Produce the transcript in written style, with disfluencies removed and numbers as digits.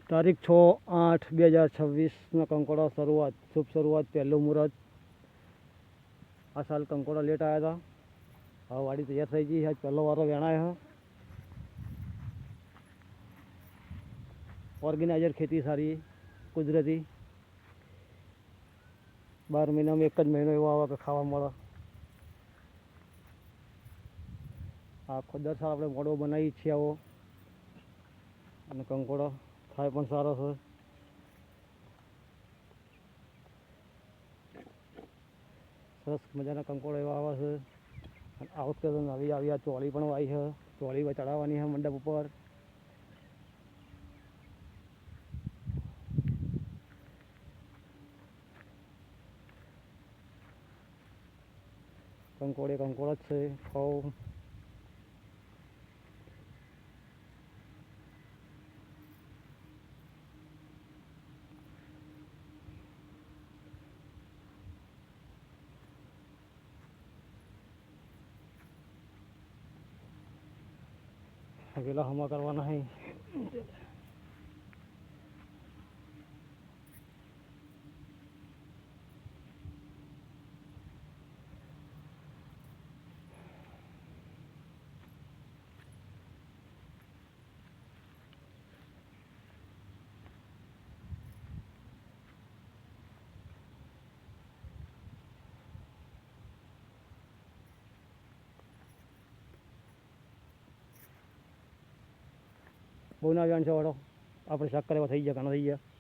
તારીખ 6/8/2026 કંકોડા શરૂઆત, શુભ શરૂઆત, પહેલું મુહૂર્ત। આ સાલ કંકોડા લેટ આવ્યા હતા, હવે વાડી તૈયાર થઈ ગઈ છે। આજ પહેલો વારો વેણાય છે। ઓર્ગેનાઇઝર ખેતી સારી, કુદરતી, 12 મહિનામાં એક જ મહિનો એવો આવે કે ખાવા મળે। આખો દર સાલ આપણે મોડો બનાવી છીએ આવો, અને કંકોડો થાય પણ સારો છે। સરસ મજાના કંકોડો એવા આવે છે। અને આ વખતે તો નવી આવી આ ચોળી પણ વાવી છે, ચોળી ચડાવવાની છે મંડપ ઉપર। કંકોડે કંકોડો જ છે, ખાવ પેલા હમા કરવાના છે। બહુ ના વેણ છે વાળો, આપણે શાક કરવા થઈ ગયા, ઘણા થઈ ગયા।